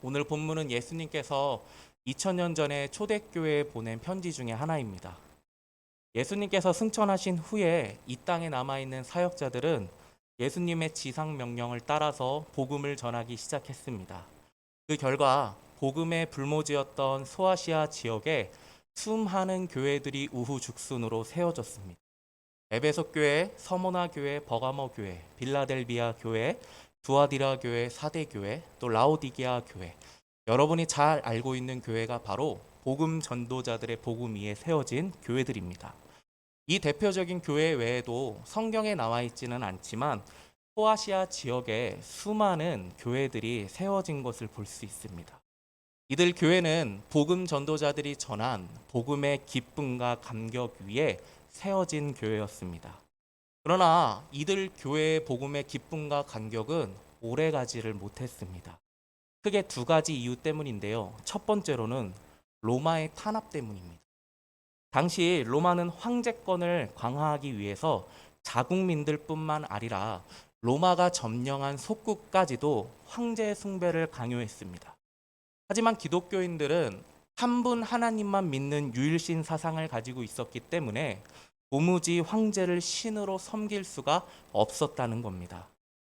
오늘 본문은 예수님께서 2000년 전에 초대교회에 보낸 편지 중에 하나입니다. 예수님께서 승천하신 후에 이 땅에 남아있는 사역자들은 예수님의 지상 명령을 따라서 복음을 전하기 시작했습니다. 그 결과 복음의 불모지였던 소아시아 지역에 수많은 교회들이 우후죽순으로 세워졌습니다. 에베소 교회, 서모나 교회, 버가모 교회, 빌라델비아 교회, 두아디라 교회, 사대 교회, 또 라오디게아 교회. 여러분이 잘 알고 있는 교회가 바로 복음 전도자들의 복음 위에 세워진 교회들입니다. 이 대표적인 교회 외에도 성경에 나와 있지는 않지만 소아시아 지역에 수많은 교회들이 세워진 것을 볼 수 있습니다. 이들 교회는 복음 전도자들이 전한 복음의 기쁨과 감격 위에 세워진 교회였습니다. 그러나 이들 교회의 복음의 기쁨과 감격은 오래가지를 못했습니다. 크게 두 가지 이유 때문인데요. 첫 번째로는 로마의 탄압 때문입니다. 당시 로마는 황제권을 강화하기 위해서 자국민들뿐만 아니라 로마가 점령한 속국까지도 황제 숭배를 강요했습니다. 하지만 기독교인들은 한 분 하나님만 믿는 유일신 사상을 가지고 있었기 때문에 도무지 황제를 신으로 섬길 수가 없었다는 겁니다.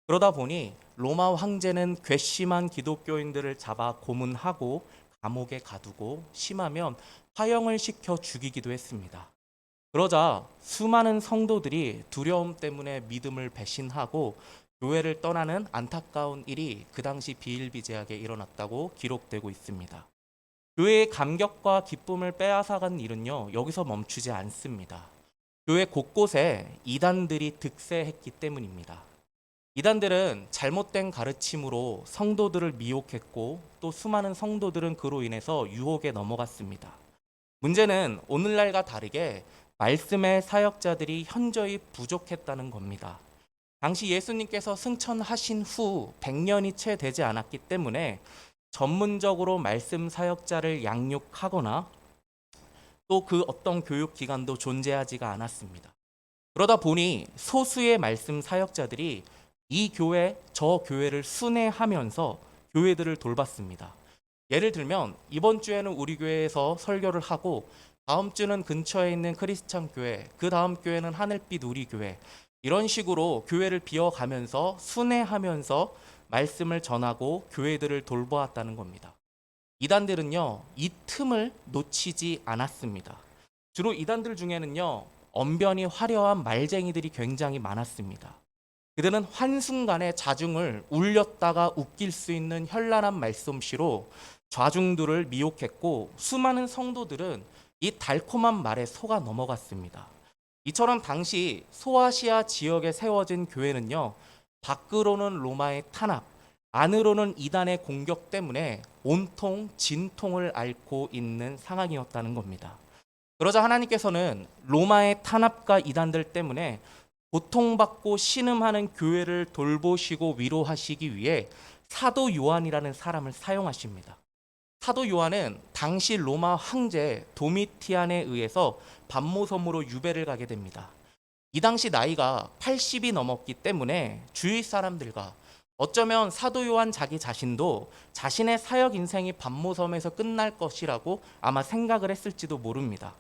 그러다 보니 로마 황제는 괘씸한 기독교인들을 잡아 고문하고 감옥에 가두고 심하면 화형을 시켜 죽이기도 했습니다. 그러자 수많은 성도들이 두려움 때문에 믿음을 배신하고 교회를 떠나는 안타까운 일이 그 당시 비일비재하게 일어났다고 기록되고 있습니다. 교회의 감격과 기쁨을 빼앗아간 일은요, 여기서 멈추지 않습니다. 교회 곳곳에 이단들이 득세했기 때문입니다. 이단들은 잘못된 가르침으로 성도들을 미혹했고 또 수많은 성도들은 그로 인해서 유혹에 넘어갔습니다. 문제는 오늘날과 다르게 말씀의 사역자들이 현저히 부족했다는 겁니다. 당시 예수님께서 승천하신 후 100년이 채 되지 않았기 때문에 전문적으로 말씀 사역자를 양육하거나 또 그 어떤 교육 기관도 존재하지가 않았습니다. 그러다 보니 소수의 말씀 사역자들이 이 교회, 저 교회를 순회하면서 교회들을 돌봤습니다. 예를 들면 이번 주에는 우리 교회에서 설교를 하고 다음 주는 근처에 있는 크리스찬 교회, 그 다음 교회는 하늘빛 우리 교회, 이런 식으로 교회를 비워가면서 순회하면서 말씀을 전하고 교회들을 돌보았다는 겁니다. 이단들은요, 이 틈을 놓치지 않았습니다. 주로 이단들 중에는요, 언변이 화려한 말쟁이들이 굉장히 많았습니다. 그들은 한순간에 자중을 울렸다가 웃길 수 있는 현란한 말솜씨로 좌중들을 미혹했고 수많은 성도들은 이 달콤한 말에 속아 넘어갔습니다. 이처럼 당시 소아시아 지역에 세워진 교회는요, 밖으로는 로마의 탄압, 안으로는 이단의 공격 때문에 온통 진통을 앓고 있는 상황이었다는 겁니다. 그러자 하나님께서는 로마의 탄압과 이단들 때문에 고통받고 신음하는 교회를 돌보시고 위로하시기 위해 사도 요한이라는 사람을 사용하십니다. 사도 요한은 당시 로마 황제 도미티안에 의해서 반모섬으로 유배를 가게 됩니다. 이 당시 나이가 80이 넘었기 때문에 주위 사람들과 어쩌면 사도 요한 자기 자신도 자신의 사역 인생이 반모섬에서 끝날 것이라고 아마 생각을 했을지도 모릅니다.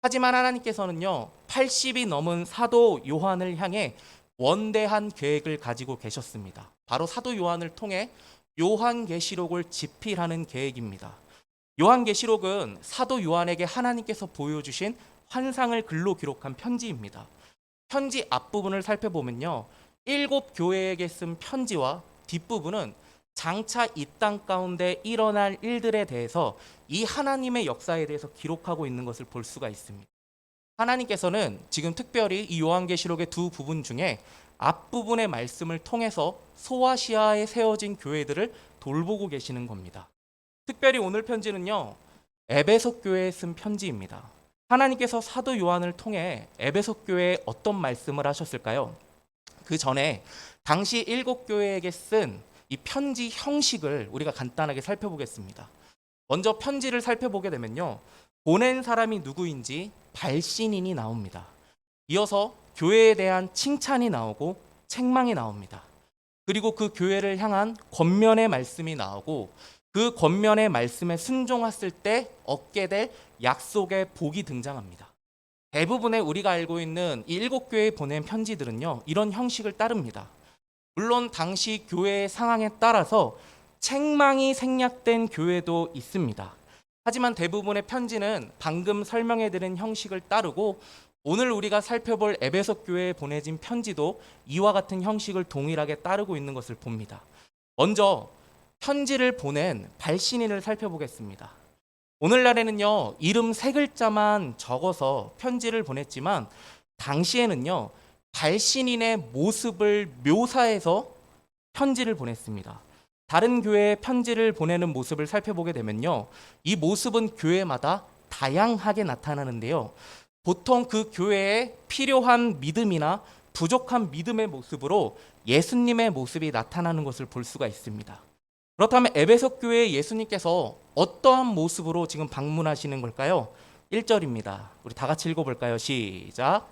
하지만 하나님께서는요, 80이 넘은 사도 요한을 향해 원대한 계획을 가지고 계셨습니다. 바로 사도 요한을 통해 요한계시록을 집필하는 계획입니다. 요한계시록은 사도 요한에게 하나님께서 보여주신 환상을 글로 기록한 편지입니다. 편지 앞부분을 살펴보면요, 7교회에게 쓴 편지와 뒷부분은 장차 이 땅 가운데 일어날 일들에 대해서 이 하나님의 역사에 대해서 기록하고 있는 것을 볼 수가 있습니다. 하나님께서는 지금 특별히 이 요한계시록의 두 부분 중에 앞부분의 말씀을 통해서 소아시아에 세워진 교회들을 돌보고 계시는 겁니다. 특별히 오늘 편지는요, 에베소 교회에 쓴 편지입니다. 하나님께서 사도 요한을 통해 에베소 교회에 어떤 말씀을 하셨을까요? 그 전에 당시 7교회에게 쓴 이 편지 형식을 우리가 간단하게 살펴보겠습니다. 먼저 편지를 살펴보게 되면요, 보낸 사람이 누구인지 발신인이 나옵니다. 이어서 교회에 대한 칭찬이 나오고 책망이 나옵니다. 그리고 그 교회를 향한 권면의 말씀이 나오고 그 권면의 말씀에 순종했을 때 얻게 될 약속의 복이 등장합니다. 대부분의 우리가 알고 있는 이 7교회에 보낸 편지들은요, 이런 형식을 따릅니다. 물론 당시 교회의 상황에 따라서 책망이 생략된 교회도 있습니다. 하지만 대부분의 편지는 방금 설명해드린 형식을 따르고 오늘 우리가 살펴볼 에베소 교회에 보내진 편지도 이와 같은 형식을 동일하게 따르고 있는 것을 봅니다. 먼저 편지를 보낸 발신인을 살펴보겠습니다. 오늘날에는요, 이름 3글자만 적어서 편지를 보냈지만 당시에는요, 발신인의 모습을 묘사해서 편지를 보냈습니다. 다른 교회에 편지를 보내는 모습을 살펴보게 되면요, 이 모습은 교회마다 다양하게 나타나는데요, 보통 그 교회에 필요한 믿음이나 부족한 믿음의 모습으로 예수님의 모습이 나타나는 것을 볼 수가 있습니다. 그렇다면 에베소 교회에 예수님께서 어떠한 모습으로 지금 방문하시는 걸까요? 1절입니다. 우리 다 같이 읽어볼까요? 시작.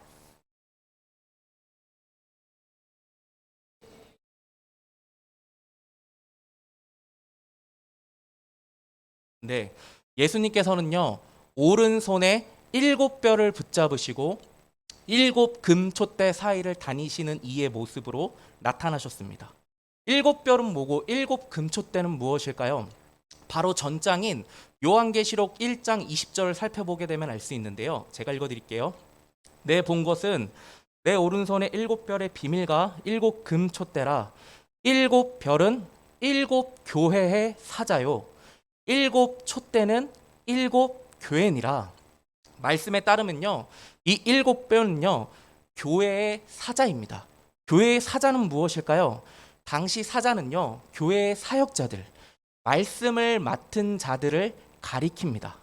네, 예수님께서는요, 오른손에 7뼈를 붙잡으시고 7금촛대 사이를 다니시는 이의 모습으로 나타나셨습니다. 7뼈는 뭐고 7금촛대는 무엇일까요? 바로 전장인 요한계시록 1장 20절을 살펴보게 되면 알 수 있는데요, 제가 읽어드릴게요. 내 본 것은 내 오른손에 7별의 비밀과 7금촛대라. 7별은 7교회의 사자요, 7촛대는 7교회니라. 말씀에 따르면요, 이 7뼈는요 교회의 사자입니다. 교회의 사자는 무엇일까요? 당시 사자는요, 교회의 사역자들, 말씀을 맡은 자들을 가리킵니다.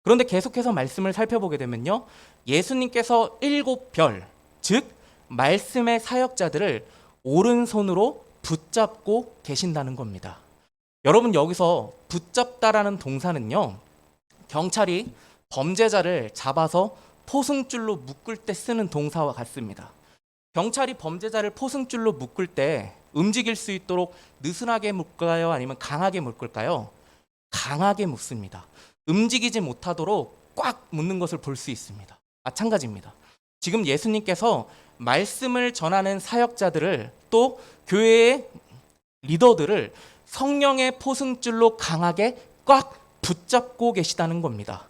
그런데 계속해서 말씀을 살펴보게 되면요, 예수님께서 7별, 즉 말씀의 사역자들을 오른손으로 붙잡고 계신다는 겁니다. 여러분, 여기서 붙잡다라는 동사는요, 경찰이 범죄자를 잡아서 포승줄로 묶을 때 쓰는 동사와 같습니다. 경찰이 범죄자를 포승줄로 묶을 때 움직일 수 있도록 느슨하게 묶을까요? 아니면 강하게 묶을까요? 강하게 묶습니다. 움직이지 못하도록 꽉 묶는 것을 볼 수 있습니다. 마찬가지입니다. 지금 예수님께서 말씀을 전하는 사역자들을, 또 교회의 리더들을 성령의 포승줄로 강하게 꽉 붙잡고 계시다는 겁니다.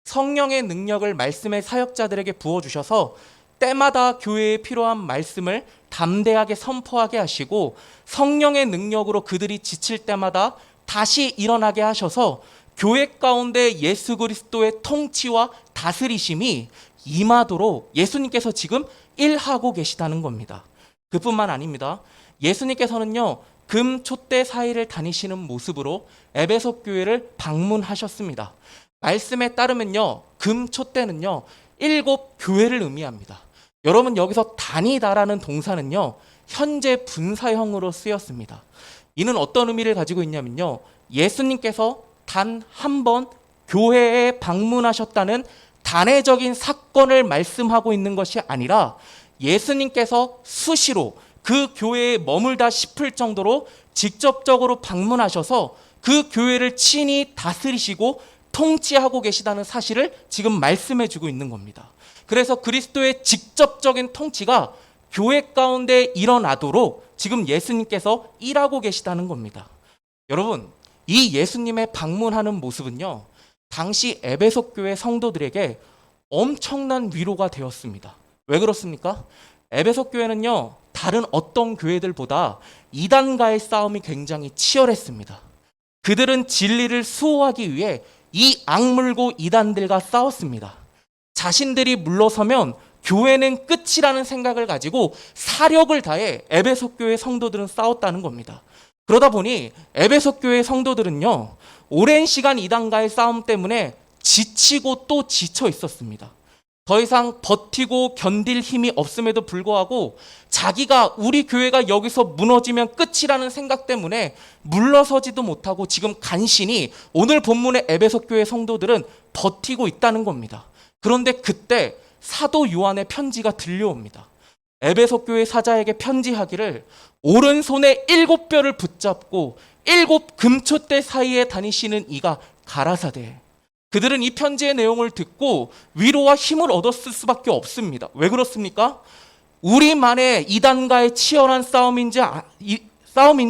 성령의 능력을 말씀의 사역자들에게 부어주셔서 때마다 교회에 필요한 말씀을 담대하게 선포하게 하시고, 성령의 능력으로 그들이 지칠 때마다 다시 일어나게 하셔서 교회 가운데 예수 그리스도의 통치와 다스리심이 임하도록 예수님께서 지금 일하고 계시다는 겁니다. 그뿐만 아닙니다. 예수님께서는요, 금촛대 사이를 다니시는 모습으로 에베소 교회를 방문하셨습니다. 말씀에 따르면요, 금촛대는요 7교회를 의미합니다. 여러분, 여기서 다니다라는 동사는요, 현재 분사형으로 쓰였습니다. 이는 어떤 의미를 가지고 있냐면요, 예수님께서 단 한 번 교회에 방문하셨다는 단회적인 사건을 말씀하고 있는 것이 아니라 예수님께서 수시로 그 교회에 머물다 싶을 정도로 직접적으로 방문하셔서 그 교회를 친히 다스리시고 통치하고 계시다는 사실을 지금 말씀해 주고 있는 겁니다. 그래서 그리스도의 직접적인 통치가 교회 가운데 일어나도록 지금 예수님께서 일하고 계시다는 겁니다. 여러분, 이 예수님의 방문하는 모습은요, 당시 에베소 교회 성도들에게 엄청난 위로가 되었습니다. 왜 그렇습니까? 에베소 교회는요, 다른 어떤 교회들보다 이단과의 싸움이 굉장히 치열했습니다. 그들은 진리를 수호하기 위해 이 악물고 이단들과 싸웠습니다. 자신들이 물러서면 교회는 끝이라는 생각을 가지고 사력을 다해 에베소 교회 성도들은 싸웠다는 겁니다. 그러다 보니 에베소 교회 성도들은요, 오랜 시간 이단과의 싸움 때문에 지치고 또 지쳐 있었습니다. 더 이상 버티고 견딜 힘이 없음에도 불구하고 자기가 우리 교회가 여기서 무너지면 끝이라는 생각 때문에 물러서지도 못하고 지금 간신히 오늘 본문의 에베소 교회 성도들은 버티고 있다는 겁니다. 그런데 그때 사도 요한의 편지가 들려옵니다. 에베소 교회 사자에게 편지하기를 오른손에 7뼈를 붙잡고 7금초대 사이에 다니시는 이가 가라사대. 그들은 이 편지의 내용을 듣고 위로와 힘을 얻었을 수밖에 없습니다. 왜 그렇습니까? 우리만의 이단과의 치열한 싸움인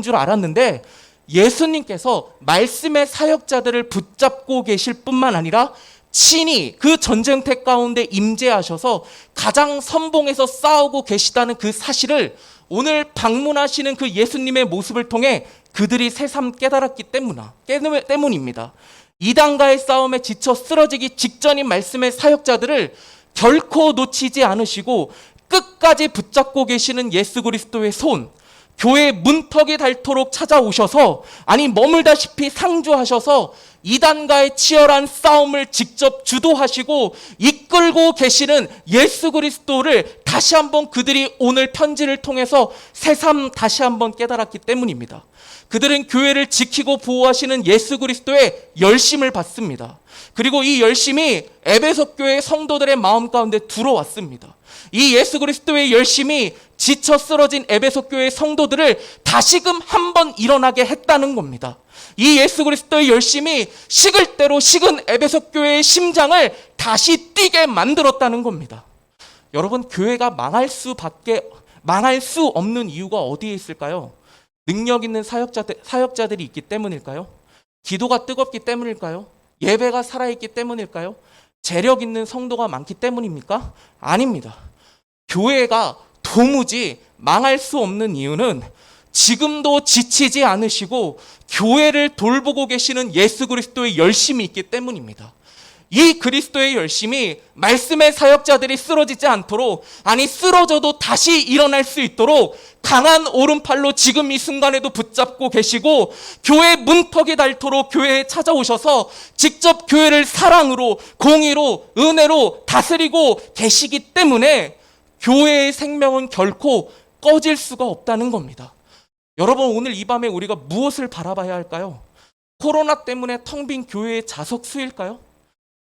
줄 알았는데 예수님께서 말씀의 사역자들을 붙잡고 계실 뿐만 아니라 친히 그 전쟁터 가운데 임재하셔서 가장 선봉에서 싸우고 계시다는 그 사실을 오늘 방문하시는 그 예수님의 모습을 통해 그들이 새삼 깨달았기 때문입니다. 이단과의 싸움에 지쳐 쓰러지기 직전인 말씀의 사역자들을 결코 놓치지 않으시고 끝까지 붙잡고 계시는 예수 그리스도의 손, 교회 문턱이 닳도록 찾아오셔서, 아니 머물다시피 상주하셔서 이단과의 치열한 싸움을 직접 주도하시고 이끌고 계시는 예수 그리스도를 다시 한번 그들이 오늘 편지를 통해서 새삼 다시 한번 깨달았기 때문입니다. 그들은 교회를 지키고 보호하시는 예수 그리스도의 열심을 받습니다. 그리고 이 열심이 에베소 교회 성도들의 마음 가운데 들어왔습니다. 이 예수 그리스도의 열심이 지쳐 쓰러진 에베소 교회 성도들을 다시금 한번 일어나게 했다는 겁니다. 이 예수 그리스도의 열심이 식을 대로 식은 에베소 교회의 심장을 다시 뛰게 만들었다는 겁니다. 여러분, 교회가 망할 수 없는 이유가 어디에 있을까요? 능력 있는 사역자들이 있기 때문일까요? 기도가 뜨겁기 때문일까요? 예배가 살아있기 때문일까요? 재력 있는 성도가 많기 때문입니까? 아닙니다. 교회가 도무지 망할 수 없는 이유는 지금도 지치지 않으시고 교회를 돌보고 계시는 예수 그리스도의 열심이 있기 때문입니다. 이 그리스도의 열심이 말씀의 사역자들이 쓰러지지 않도록, 아니 쓰러져도 다시 일어날 수 있도록 강한 오른팔로 지금 이 순간에도 붙잡고 계시고 교회 문턱이 닳도록 교회에 찾아오셔서 직접 교회를 사랑으로, 공의로, 은혜로 다스리고 계시기 때문에 교회의 생명은 결코 꺼질 수가 없다는 겁니다. 여러분, 오늘 이 밤에 우리가 무엇을 바라봐야 할까요? 코로나 때문에 텅 빈 교회의 좌석 수일까요?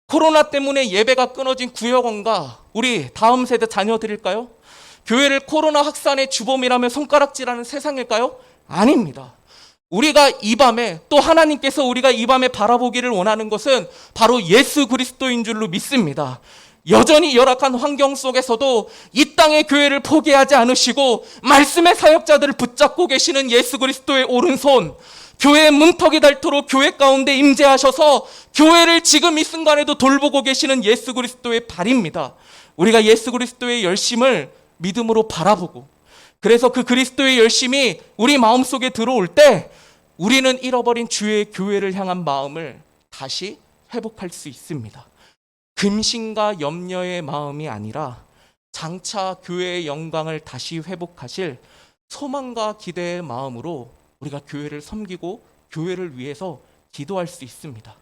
코로나 때문에 예배가 끊어진 구역원과 우리 다음 세대 자녀들일까요? 교회를 코로나 확산의 주범이라며 손가락질하는 세상일까요? 아닙니다. 우리가 이 밤에, 또 하나님께서 우리가 이 밤에 바라보기를 원하는 것은 바로 예수 그리스도인 줄로 믿습니다. 여전히 열악한 환경 속에서도 이 땅의 교회를 포기하지 않으시고 말씀의 사역자들을 붙잡고 계시는 예수 그리스도의 오른손, 교회의 문턱이 닳도록 교회 가운데 임재하셔서 교회를 지금 이 순간에도 돌보고 계시는 예수 그리스도의 발입니다. 우리가 예수 그리스도의 열심을 믿음으로 바라보고, 그래서 그 그리스도의 열심이 우리 마음속에 들어올 때 우리는 잃어버린 주의 교회를 향한 마음을 다시 회복할 수 있습니다. 근심과 염려의 마음이 아니라 장차 교회의 영광을 다시 회복하실 소망과 기대의 마음으로 우리가 교회를 섬기고 교회를 위해서 기도할 수 있습니다.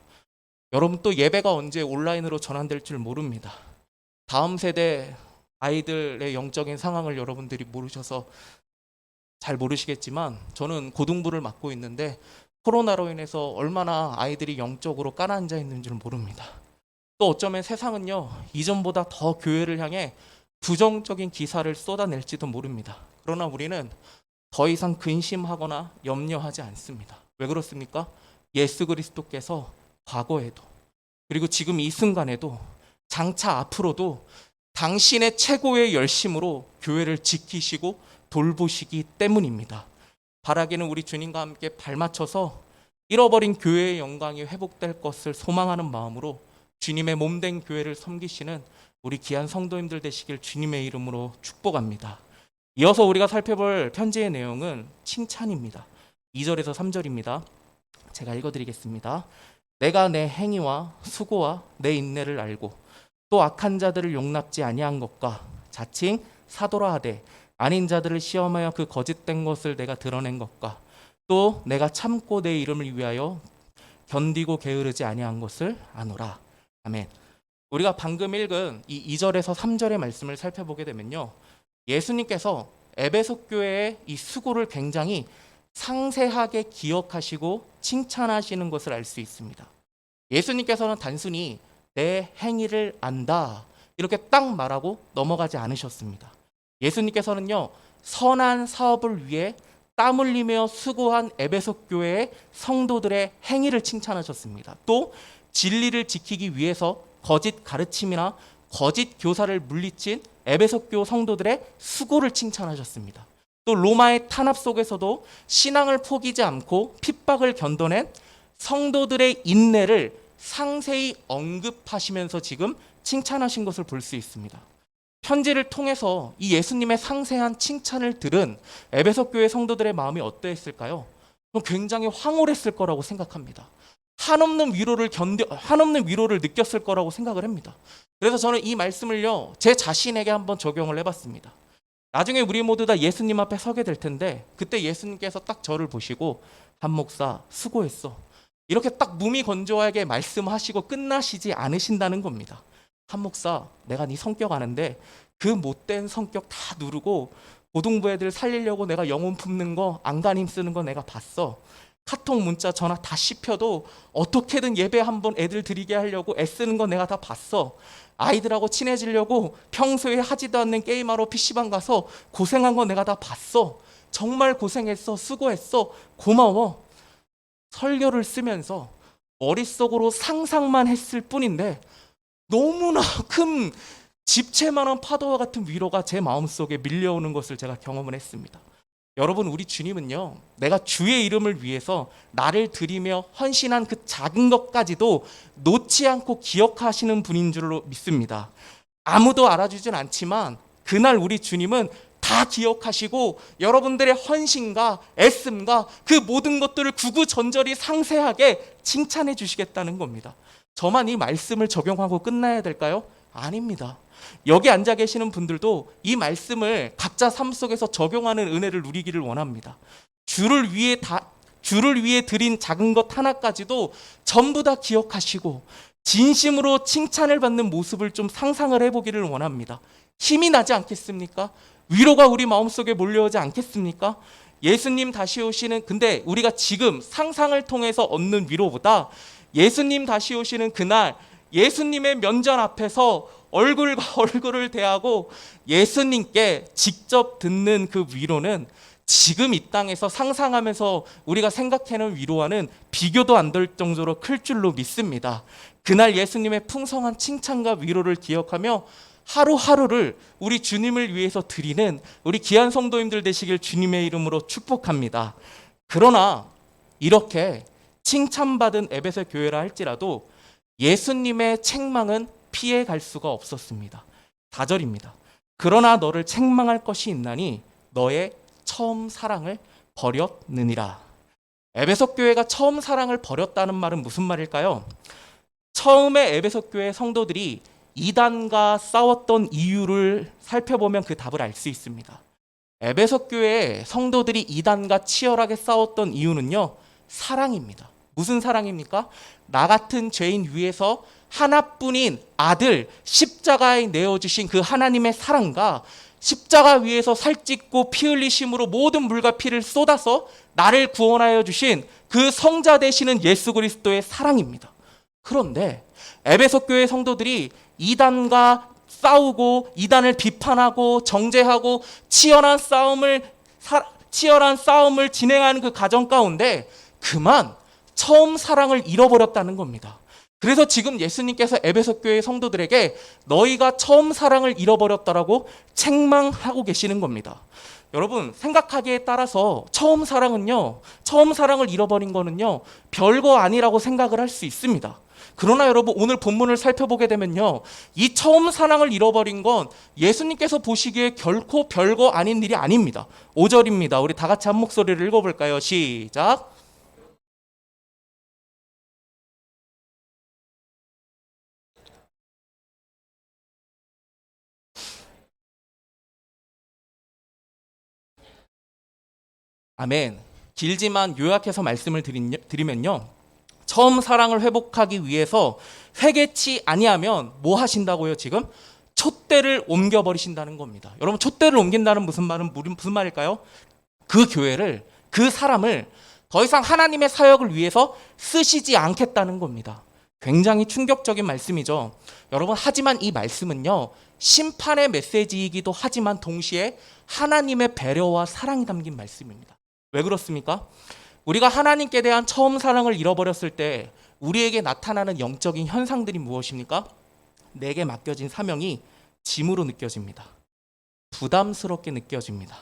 여러분, 또 예배가 언제 온라인으로 전환될 줄 모릅니다. 다음 세대 아이들의 영적인 상황을 여러분들이 모르셔서 잘 모르시겠지만 저는 고등부를 맡고 있는데 코로나로 인해서 얼마나 아이들이 영적으로 가라앉아 있는 줄 모릅니다. 또 어쩌면 세상은요, 이전보다 더 교회를 향해 부정적인 기사를 쏟아낼지도 모릅니다. 그러나 우리는 더 이상 근심하거나 염려하지 않습니다. 왜 그렇습니까? 예수 그리스도께서 과거에도, 그리고 지금 이 순간에도, 장차 앞으로도 당신의 최고의 열심으로 교회를 지키시고 돌보시기 때문입니다. 바라기는 우리 주님과 함께 발맞춰서 잃어버린 교회의 영광이 회복될 것을 소망하는 마음으로 주님의 몸된 교회를 섬기시는 우리 귀한 성도님들 되시길 주님의 이름으로 축복합니다. 이어서 우리가 살펴볼 편지의 내용은 칭찬입니다. 2절에서 3절입니다. 제가 읽어드리겠습니다. 내가 내 행위와 수고와 내 인내를 알고 또 악한 자들을 용납지 아니한 것과 자칭 사도라 하되 아닌 자들을 시험하여 그 거짓된 것을 내가 드러낸 것과 또 내가 참고 내 이름을 위하여 견디고 게으르지 아니한 것을 아노라. 아멘. 우리가 방금 읽은 이 2절에서 3절의 말씀을 살펴보게 되면요, 예수님께서 에베소 교회의 이 수고를 굉장히 상세하게 기억하시고 칭찬하시는 것을 알 수 있습니다. 예수님께서는 단순히 내 행위를 안다 이렇게 딱 말하고 넘어가지 않으셨습니다. 예수님께서는요, 선한 사업을 위해 땀 흘리며 수고한 에베소 교회의 성도들의 행위를 칭찬하셨습니다. 또 진리를 지키기 위해서 거짓 가르침이나 거짓 교사를 물리친 에베소 교 성도들의 수고를 칭찬하셨습니다. 또 로마의 탄압 속에서도 신앙을 포기지 않고 핍박을 견뎌낸 성도들의 인내를 상세히 언급하시면서 지금 칭찬하신 것을 볼 수 있습니다. 편지를 통해서 이 예수님의 상세한 칭찬을 들은 에베소 교회 성도들의 마음이 어떠했을까요? 굉장히 황홀했을 거라고 생각합니다. 한없는 위로를 느꼈을 거라고 생각을 합니다. 그래서 저는 이 말씀을요, 제 자신에게 한번 적용을 해봤습니다. 나중에 우리 모두 다 예수님 앞에 서게 될 텐데, 그때 예수님께서 딱 저를 보시고 한 목사 수고했어, 이렇게 딱 무미건조하게 말씀하시고 끝나시지 않으신다는 겁니다. 한 목사, 내가 네 성격 아는데 그 못된 성격 다 누르고 고등부 애들 살리려고 내가 영혼 품는 거, 안간힘 쓰는 거 내가 봤어. 카톡 문자 전화 다 씹혀도 어떻게든 예배 한번 애들 드리게 하려고 애쓰는 거 내가 다 봤어. 아이들하고 친해지려고 평소에 하지도 않는 게임하러 PC방 가서 고생한 거 내가 다 봤어. 정말 고생했어. 수고했어. 고마워. 설교를 쓰면서 머릿속으로 상상만 했을 뿐인데 너무나 큰 집채만한 파도와 같은 위로가 제 마음속에 밀려오는 것을 제가 경험을 했습니다. 여러분, 우리 주님은요, 내가 주의 이름을 위해서 나를 드리며 헌신한 그 작은 것까지도 놓지 않고 기억하시는 분인 줄로 믿습니다. 아무도 알아주진 않지만 그날 우리 주님은 다 기억하시고 여러분들의 헌신과 애씀과 그 모든 것들을 구구절절히 상세하게 칭찬해 주시겠다는 겁니다. 저만 이 말씀을 적용하고 끝나야 될까요? 아닙니다. 여기 앉아 계시는 분들도 이 말씀을 각자 삶 속에서 적용하는 은혜를 누리기를 원합니다. 주를 위해 드린 작은 것 하나까지도 전부 다 기억하시고 진심으로 칭찬을 받는 모습을 좀 상상을 해보기를 원합니다. 힘이 나지 않겠습니까? 위로가 우리 마음속에 몰려오지 않겠습니까? 예수님 다시 오시는, 근데 우리가 지금 상상을 통해서 얻는 위로보다 예수님 다시 오시는 그날 예수님의 면전 앞에서 얼굴과 얼굴을 대하고 예수님께 직접 듣는 그 위로는 지금 이 땅에서 상상하면서 우리가 생각하는 위로와는 비교도 안 될 정도로 클 줄로 믿습니다. 그날 예수님의 풍성한 칭찬과 위로를 기억하며 하루하루를 우리 주님을 위해서 드리는 우리 귀한 성도님들 되시길 주님의 이름으로 축복합니다. 그러나 이렇게 칭찬받은 에베소 교회라 할지라도 예수님의 책망은 피해갈 수가 없었습니다. 4절입니다. 그러나 너를 책망할 것이 있나니 너의 처음 사랑을 버렸느니라. 에베소 교회가 처음 사랑을 버렸다는 말은 무슨 말일까요? 처음에 에베소 교회 성도들이 이단과 싸웠던 이유를 살펴보면 그 답을 알 수 있습니다. 에베소 교회 성도들이 이단과 치열하게 싸웠던 이유는요, 사랑입니다. 무슨 사랑입니까? 나 같은 죄인 위해서 하나뿐인 아들 십자가에 내어주신 그 하나님의 사랑과 십자가 위에서 살찢고 피 흘리심으로 모든 물과 피를 쏟아서 나를 구원하여 주신 그 성자 되시는 예수 그리스도의 사랑입니다. 그런데 에베소 교회 성도들이 이단과 싸우고 이단을 비판하고 정죄하고 치열한 싸움을 진행하는 그 과정 가운데 그만 처음 사랑을 잃어버렸다는 겁니다. 그래서 지금 예수님께서 에베소 교회 성도들에게 너희가 처음 사랑을 잃어버렸다라고 책망하고 계시는 겁니다. 여러분, 생각하기에 따라서 처음 사랑을 잃어버린 거는요, 별거 아니라고 생각을 할 수 있습니다. 그러나 여러분, 오늘 본문을 살펴보게 되면요, 이 처음 사랑을 잃어버린 건 예수님께서 보시기에 결코 별거 아닌 일이 아닙니다. 5절입니다. 우리 다 같이 한 목소리를 읽어볼까요? 시작. 아멘. 길지만 요약해서 말씀을 드리면요, 처음 사랑을 회복하기 위해서 회개치 아니하면 뭐 하신다고요? 지금 촛대를 옮겨버리신다는 겁니다. 여러분, 촛대를 옮긴다는 무슨 말일까요? 그 교회를, 그 사람을 더 이상 하나님의 사역을 위해서 쓰시지 않겠다는 겁니다. 굉장히 충격적인 말씀이죠. 여러분, 하지만 이 말씀은요, 심판의 메시지이기도 하지만 동시에 하나님의 배려와 사랑이 담긴 말씀입니다. 왜 그렇습니까? 우리가 하나님께 대한 처음 사랑을 잃어버렸을 때 우리에게 나타나는 영적인 현상들이 무엇입니까? 내게 맡겨진 사명이 짐으로 느껴집니다. 부담스럽게 느껴집니다.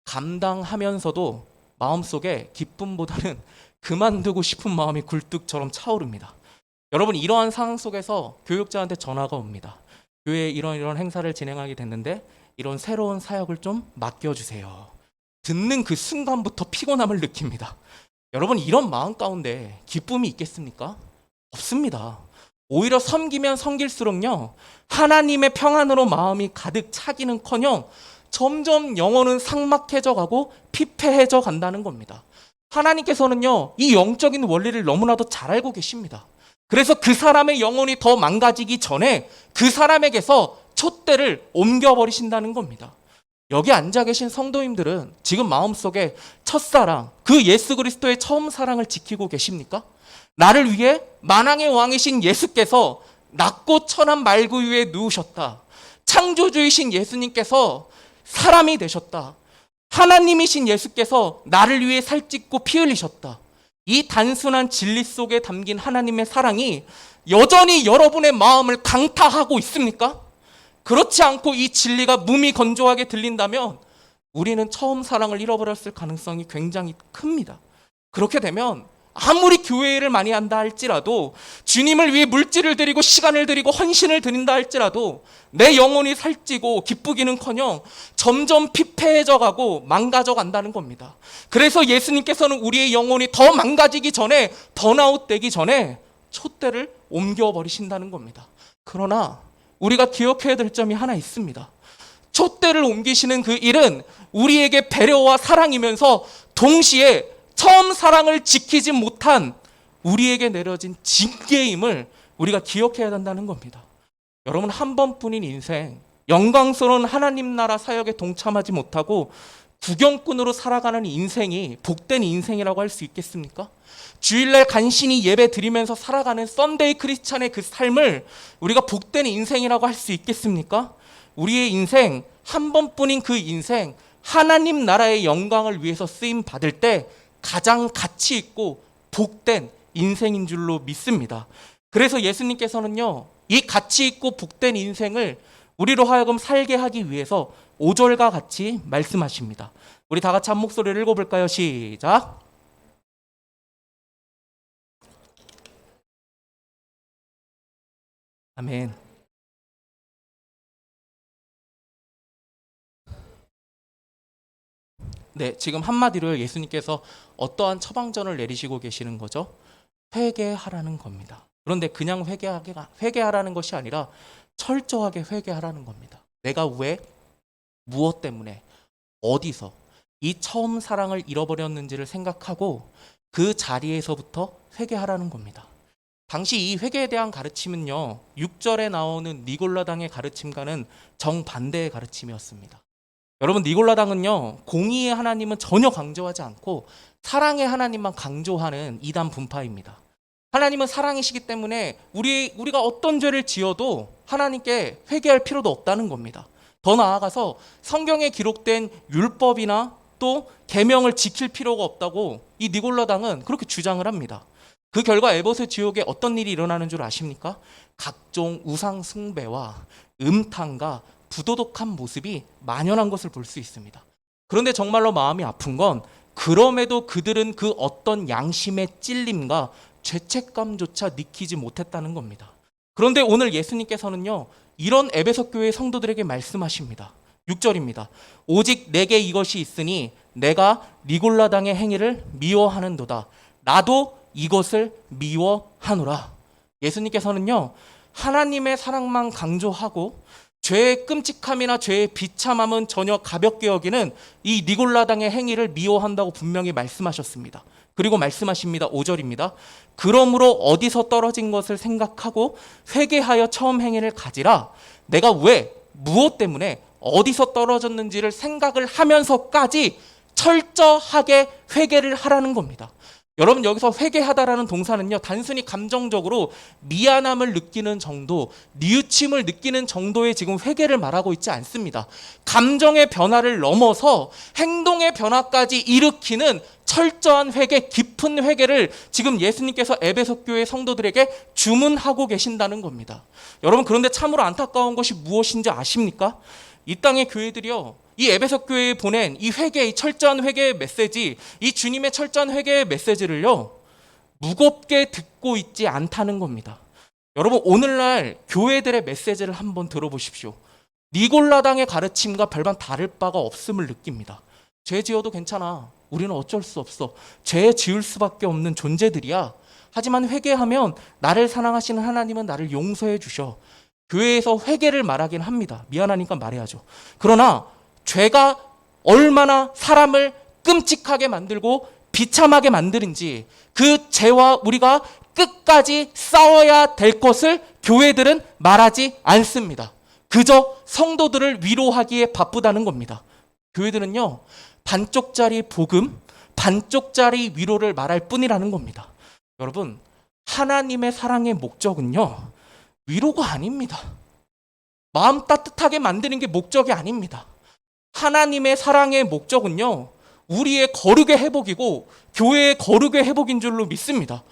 감당하면서도 마음속에 기쁨보다는 그만두고 싶은 마음이 굴뚝처럼 차오릅니다. 여러분, 이러한 상황 속에서 교육자한테 전화가 옵니다. 교회에 이런 행사를 진행하게 됐는데 이런 새로운 사역을 좀 맡겨주세요. 듣는 그 순간부터 피곤함을 느낍니다. 여러분, 이런 마음 가운데 기쁨이 있겠습니까? 없습니다. 오히려 섬기면 섬길수록요, 하나님의 평안으로 마음이 가득 차기는커녕 점점 영혼은 삭막해져 가고 피폐해져 간다는 겁니다. 하나님께서는요, 이 영적인 원리를 너무나도 잘 알고 계십니다. 그래서 그 사람의 영혼이 더 망가지기 전에 그 사람에게서 촛대를 옮겨버리신다는 겁니다. 여기 앉아 계신 성도님들은 지금 마음속에 첫사랑, 그 예수 그리스도의 처음 사랑을 지키고 계십니까? 나를 위해 만왕의 왕이신 예수께서 낮고 천한 말구 위에 누우셨다. 창조주이신 예수님께서 사람이 되셨다. 하나님이신 예수께서 나를 위해 살찢고 피 흘리셨다. 이 단순한 진리 속에 담긴 하나님의 사랑이 여전히 여러분의 마음을 강타하고 있습니까? 그렇지 않고 이 진리가 무미건조하게 들린다면 우리는 처음 사랑을 잃어버렸을 가능성이 굉장히 큽니다. 그렇게 되면 아무리 교회를 많이 한다 할지라도, 주님을 위해 물질을 드리고 시간을 드리고 헌신을 드린다 할지라도 내 영혼이 살찌고 기쁘기는커녕 점점 피폐해져 가고 망가져 간다는 겁니다. 그래서 예수님께서는 우리의 영혼이 더 망가지기 전에, 번아웃 되기 전에 촛대를 옮겨버리신다는 겁니다. 그러나 우리가 기억해야 될 점이 하나 있습니다. 촛대를 옮기시는 그 일은 우리에게 배려와 사랑이면서 동시에 처음 사랑을 지키지 못한 우리에게 내려진 징계임을 우리가 기억해야 한다는 겁니다. 여러분, 한 번뿐인 인생, 영광스러운 하나님 나라 사역에 동참하지 못하고 구경꾼으로 살아가는 인생이 복된 인생이라고 할 수 있겠습니까? 주일날 간신히 예배 드리면서 살아가는 썬데이 크리스찬의 그 삶을 우리가 복된 인생이라고 할 수 있겠습니까? 우리의 인생, 한 번뿐인 그 인생, 하나님 나라의 영광을 위해서 쓰임 받을 때 가장 가치 있고 복된 인생인 줄로 믿습니다. 그래서 예수님께서는요, 이 가치 있고 복된 인생을 우리로 하여금 살게 하기 위해서 5절과 같이 말씀하십니다. 우리 다 같이 한 목소리를 읽어볼까요? 시작. 아멘. 네, 지금 한마디로 예수님께서 어떠한 처방전을 내리시고 계시는 거죠? 회개하라는 겁니다. 그런데 그냥 회개하라는 것이 아니라 철저하게 회개하라는 겁니다. 내가 왜, 무엇 때문에, 어디서 이 처음 사랑을 잃어버렸는지를 생각하고 그 자리에서부터 회개하라는 겁니다. 당시 이 회개에 대한 가르침은요, 6절에 나오는 니골라당의 가르침과는 정반대의 가르침이었습니다. 여러분, 니골라당은요, 공의의 하나님은 전혀 강조하지 않고 사랑의 하나님만 강조하는 이단 분파입니다. 하나님은 사랑이시기 때문에 우리가 어떤 죄를 지어도 하나님께 회개할 필요도 없다는 겁니다. 더 나아가서 성경에 기록된 율법이나 또 계명을 지킬 필요가 없다고 이 니골라당은 그렇게 주장을 합니다. 그 결과 에베소 지옥에 어떤 일이 일어나는 줄 아십니까? 각종 우상 숭배와 음탕과 부도덕한 모습이 만연한 것을 볼 수 있습니다. 그런데 정말로 마음이 아픈 건 그럼에도 그들은 그 어떤 양심의 찔림과 죄책감조차 느끼지 못했다는 겁니다. 그런데 오늘 예수님께서는요, 이런 에베소 교회 성도들에게 말씀하십니다. 6절입니다. 오직 내게 이것이 있으니 내가 니골라당의 행위를 미워하는도다. 나도 이것을 미워하노라. 예수님께서는요, 하나님의 사랑만 강조하고 죄의 끔찍함이나 죄의 비참함은 전혀 가볍게 여기는 이 니골라당의 행위를 미워한다고 분명히 말씀하셨습니다. 그리고 말씀하십니다. 5절입니다. 그러므로 어디서 떨어진 것을 생각하고 회개하여 처음 행위를 가지라. 내가 왜, 무엇 때문에, 어디서 떨어졌는지를 생각을 하면서까지 철저하게 회개를 하라는 겁니다. 여러분 여기서 회개하다라는 동사는요, 단순히 감정적으로 미안함을 느끼는 정도, 뉘우침을 느끼는 정도의 지금 회개를 말하고 있지 않습니다. 감정의 변화를 넘어서 행동의 변화까지 일으키는 철저한 회개, 깊은 회개를 지금 예수님께서 에베소 교회 성도들에게 주문하고 계신다는 겁니다. 여러분, 그런데 참으로 안타까운 것이 무엇인지 아십니까? 이 땅의 교회들이요, 이 에베소 교회에 보낸 이 회개, 이 철저한 회개의 메시지, 이 주님의 철저한 회개의 메시지를요, 무겁게 듣고 있지 않다는 겁니다. 여러분, 오늘날 교회들의 메시지를 한번 들어보십시오. 니골라당의 가르침과 별반 다를 바가 없음을 느낍니다. 죄 지어도 괜찮아. 우리는 어쩔 수 없어. 죄 지을 수밖에 없는 존재들이야. 하지만 회개하면 나를 사랑하시는 하나님은 나를 용서해 주셔. 교회에서 회개를 말하긴 합니다. 미안하니까 말해야죠. 그러나 죄가 얼마나 사람을 끔찍하게 만들고 비참하게 만드는지, 그 죄와 우리가 끝까지 싸워야 될 것을 교회들은 말하지 않습니다. 그저 성도들을 위로하기에 바쁘다는 겁니다. 교회들은요, 반쪽짜리 복음, 반쪽짜리 위로를 말할 뿐이라는 겁니다. 여러분, 하나님의 사랑의 목적은요, 위로가 아닙니다. 마음 따뜻하게 만드는 게 목적이 아닙니다. 하나님의 사랑의 목적은요, 우리의 거룩의 회복이고 교회의 거룩의 회복인 줄로 믿습니다.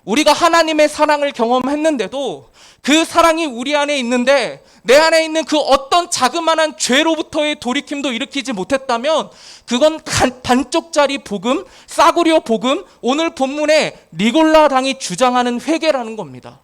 우리가 하나님의 사랑을 경험했는데도 그 사랑이 우리 안에 있는데 내 안에 있는 그 어떤 자그마한 죄로부터의 돌이킴도 일으키지 못했다면 그건 반쪽짜리 복음, 싸구려 복음, 오늘 본문에 니골라 당이 주장하는 회개라는 겁니다.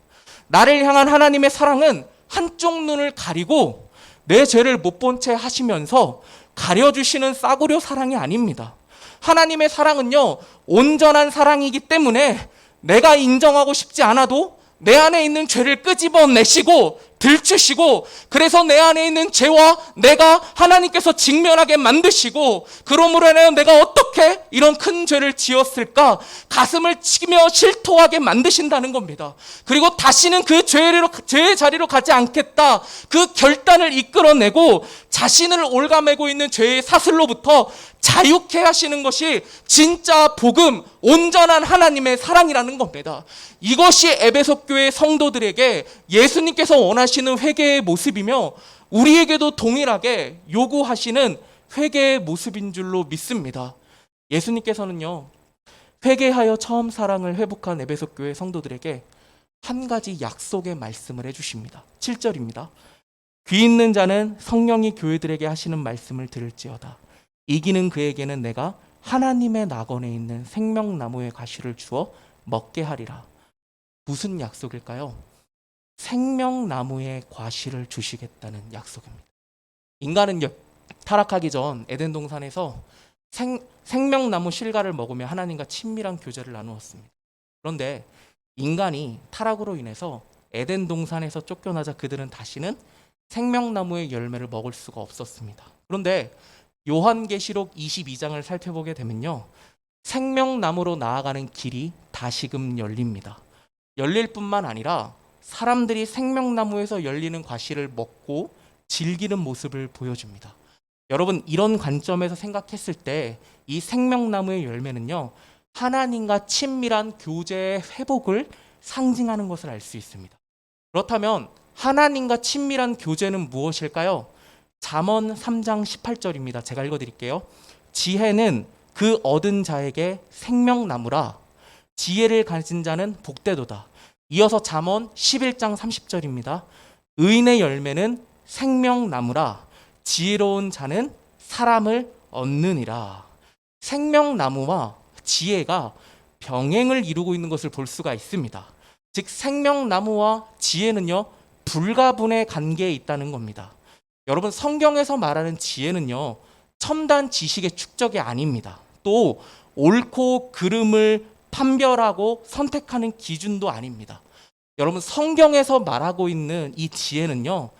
나를 향한 하나님의 사랑은 한쪽 눈을 가리고 내 죄를 못 본 채 하시면서 가려주시는 싸구려 사랑이 아닙니다. 하나님의 사랑은요, 온전한 사랑이기 때문에 내가 인정하고 싶지 않아도 내 안에 있는 죄를 끄집어내시고 들추시고, 그래서 내 안에 있는 죄와 내가 하나님께서 직면하게 만드시고, 그러므로 인하여 내가 어떻게 이런 큰 죄를 지었을까 가슴을 치며 실토하게 만드신다는 겁니다. 그리고 다시는 그 죄의 자리로 가지 않겠다, 그 결단을 이끌어내고 자신을 올가매고 있는 죄의 사슬로부터 자유케 하시는 것이 진짜 복음, 온전한 하나님의 사랑이라는 겁니다. 이것이 에베소 교회 성도들에게 예수님께서 원하시는 회개의 모습이며 우리에게도 동일하게 요구하시는 회개의 모습인 줄로 믿습니다. 예수님께서는요, 회개하여 처음 사랑을 회복한 에베소 교회 성도들에게 한 가지 약속의 말씀을 해주십니다. 7절입니다. 귀 있는 자는 성령이 교회들에게 하시는 말씀을 들을지어다. 이기는 그에게는 내가 하나님의 낙원에 있는 생명나무의 가시를 주어 먹게 하리라. 무슨 약속일까요? 생명나무의 과실을 주시겠다는 약속입니다. 인간은요, 타락하기 전 에덴 동산에서 생명나무 실과를 먹으며 하나님과 친밀한 교제를 나누었습니다. 그런데 인간이 타락으로 인해서 에덴 동산에서 쫓겨나자 그들은 다시는 생명나무의 열매를 먹을 수가 없었습니다. 그런데 요한계시록 22장을 살펴보게 되면요, 생명나무로 나아가는 길이 다시금 열립니다. 열릴 뿐만 아니라 사람들이 생명나무에서 열리는 과실을 먹고 즐기는 모습을 보여줍니다. 여러분, 이런 관점에서 생각했을 때 이 생명나무의 열매는요, 하나님과 친밀한 교제의 회복을 상징하는 것을 알 수 있습니다. 그렇다면 하나님과 친밀한 교제는 무엇일까요? 잠언 3장 18절입니다. 제가 읽어드릴게요. 지혜는 그 얻은 자에게 생명나무라. 지혜를 가진 자는 복되도다. 이어서 잠언 11장 30절입니다. 의인의 열매는 생명나무라. 지혜로운 자는 사람을 얻느니라. 생명나무와 지혜가 병행을 이루고 있는 것을 볼 수가 있습니다. 즉 생명나무와 지혜는요, 불가분의 관계에 있다는 겁니다. 여러분, 성경에서 말하는 지혜는요, 첨단 지식의 축적이 아닙니다. 또 옳고 그름을 판별하고 선택하는 기준도 아닙니다. 여러분, 성경에서 말하고 있는 이 지혜는요,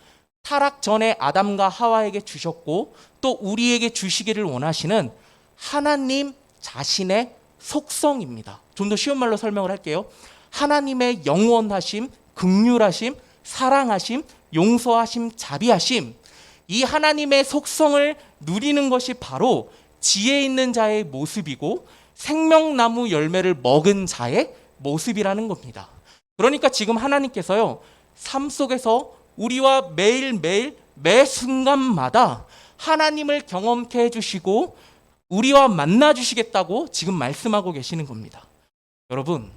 타락 전에 아담과 하와에게 주셨고 또 우리에게 주시기를 원하시는 하나님 자신의 속성입니다. 좀 더 쉬운 말로 설명을 할게요. 하나님의 영원하심, 긍휼하심, 사랑하심, 용서하심, 자비하심, 이 하나님의 속성을 누리는 것이 바로 지혜 있는 자의 모습이고 생명나무 열매를 먹은 자의 모습이라는 겁니다. 그러니까 지금 하나님께서요, 삶 속에서 우리와 매일매일 매 순간마다 하나님을 경험케 해주시고 우리와 만나 주시겠다고 지금 말씀하고 계시는 겁니다. 여러분,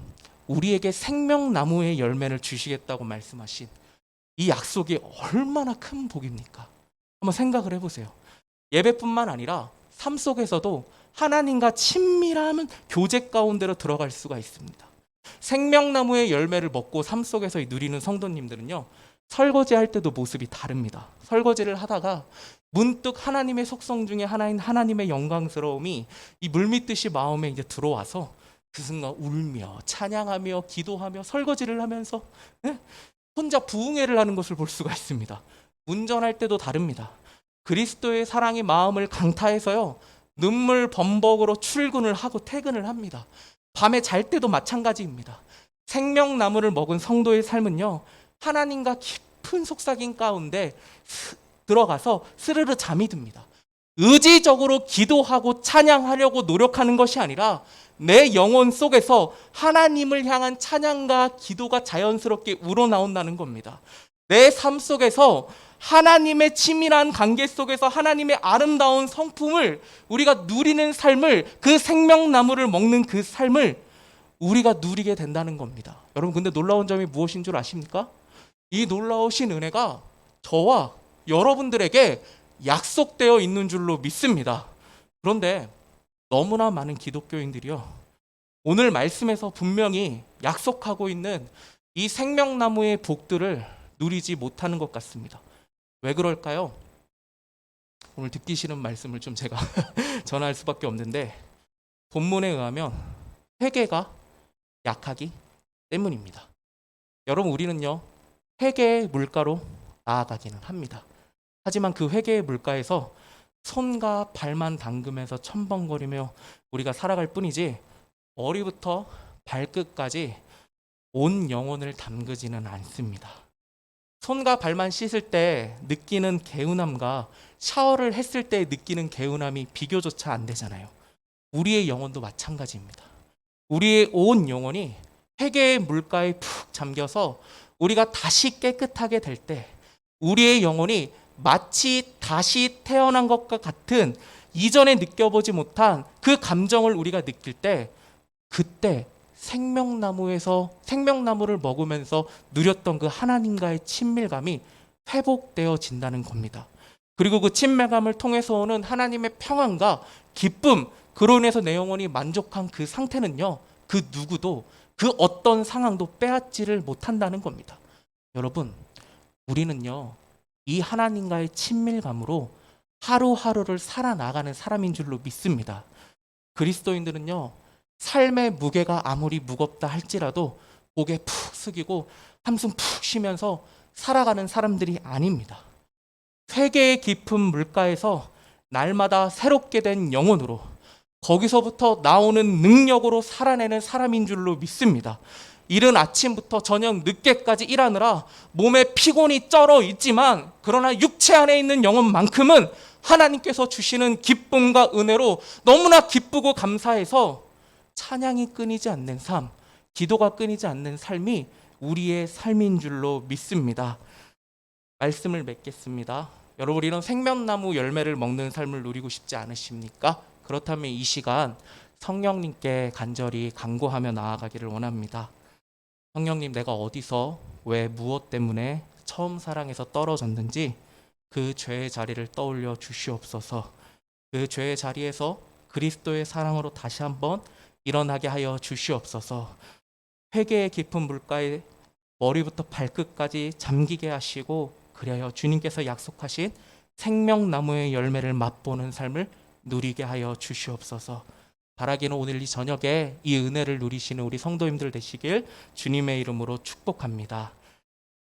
우리에게 생명나무의 열매를 주시겠다고 말씀하신 이 약속이 얼마나 큰 복입니까? 한번 생각을 해보세요. 예배뿐만 아니라 삶 속에서도 하나님과 친밀한 교제 가운데로 들어갈 수가 있습니다. 생명나무의 열매를 먹고 삶 속에서 누리는 성도님들은요, 설거지할 때도 모습이 다릅니다. 설거지를 하다가 문득 하나님의 속성 중에 하나인 하나님의 영광스러움이 이 물밀듯이 마음에 이제 들어와서 그 순간 울며 찬양하며 기도하며 설거지를 하면서 혼자 부흥회를 하는 것을 볼 수가 있습니다. 운전할 때도 다릅니다. 그리스도의 사랑이 마음을 강타해서요, 눈물 범벅으로 출근을 하고 퇴근을 합니다. 밤에 잘 때도 마찬가지입니다. 생명나무를 먹은 성도의 삶은요, 하나님과 깊은 속삭임 가운데 들어가서 스르르 잠이 듭니다. 의지적으로 기도하고 찬양하려고 노력하는 것이 아니라 내 영혼 속에서 하나님을 향한 찬양과 기도가 자연스럽게 우러나온다는 겁니다. 내 삶 속에서 하나님의 치밀한 관계 속에서 하나님의 아름다운 성품을 우리가 누리는 삶을, 그 생명나무를 먹는 그 삶을 우리가 누리게 된다는 겁니다. 여러분, 근데 놀라운 점이 무엇인 줄 아십니까? 이 놀라우신 은혜가 저와 여러분들에게 약속되어 있는 줄로 믿습니다. 그런데 너무나 많은 기독교인들이요, 오늘 말씀에서 분명히 약속하고 있는 이 생명나무의 복들을 누리지 못하는 것 같습니다. 왜 그럴까요? 오늘 듣기 싫은 말씀을 좀 제가 전할 수밖에 없는데, 본문에 의하면 회개가 약하기 때문입니다. 여러분, 우리는요, 회개의 물가로 나아가기는 합니다. 하지만 그 회개의 물가에서 손과 발만 담그면서 첨벙거리며 우리가 살아갈 뿐이지, 머리부터 발끝까지 온 영혼을 담그지는 않습니다. 손과 발만 씻을 때 느끼는 개운함과 샤워를 했을 때 느끼는 개운함이 비교조차 안 되잖아요. 우리의 영혼도 마찬가지입니다. 우리의 온 영혼이 회개의 물가에 푹 잠겨서 우리가 다시 깨끗하게 될 때, 우리의 영혼이 마치 다시 태어난 것과 같은 이전에 느껴보지 못한 그 감정을 우리가 느낄 때, 그때 생명나무를 먹으면서 누렸던 그 하나님과의 친밀감이 회복되어진다는 겁니다. 그리고 그 친밀감을 통해서 오는 하나님의 평안과 기쁨, 그로 인해서 내 영혼이 만족한 그 상태는요, 그 누구도 그 어떤 상황도 빼앗지를 못한다는 겁니다. 여러분, 우리는요, 이 하나님과의 친밀감으로 하루하루를 살아나가는 사람인 줄로 믿습니다. 그리스도인들은요, 삶의 무게가 아무리 무겁다 할지라도 고개 푹 숙이고 한숨 푹 쉬면서 살아가는 사람들이 아닙니다. 회개의 깊은 물가에서 날마다 새롭게 된 영혼으로, 거기서부터 나오는 능력으로 살아내는 사람인 줄로 믿습니다. 이른 아침부터 저녁 늦게까지 일하느라 몸에 피곤이 쩔어 있지만, 그러나 육체 안에 있는 영혼만큼은 하나님께서 주시는 기쁨과 은혜로 너무나 기쁘고 감사해서 찬양이 끊이지 않는 삶, 기도가 끊이지 않는 삶이 우리의 삶인 줄로 믿습니다. 말씀을 맺겠습니다. 여러분, 이런 생명나무 열매를 먹는 삶을 누리고 싶지 않으십니까? 그렇다면 이 시간 성령님께 간절히 간구하며 나아가기를 원합니다. 성령님, 내가 어디서 왜 무엇 때문에 처음 사랑에서 떨어졌는지 그 죄의 자리를 떠올려 주시옵소서. 그 죄의 자리에서 그리스도의 사랑으로 다시 한번 일어나게 하여 주시옵소서. 회개의 깊은 물가에 머리부터 발끝까지 잠기게 하시고, 그리하여 주님께서 약속하신 생명나무의 열매를 맛보는 삶을 누리게 하여 주시옵소서. 바라기는 오늘 이 저녁에 이 은혜를 누리시는 우리 성도님들 되시길 주님의 이름으로 축복합니다.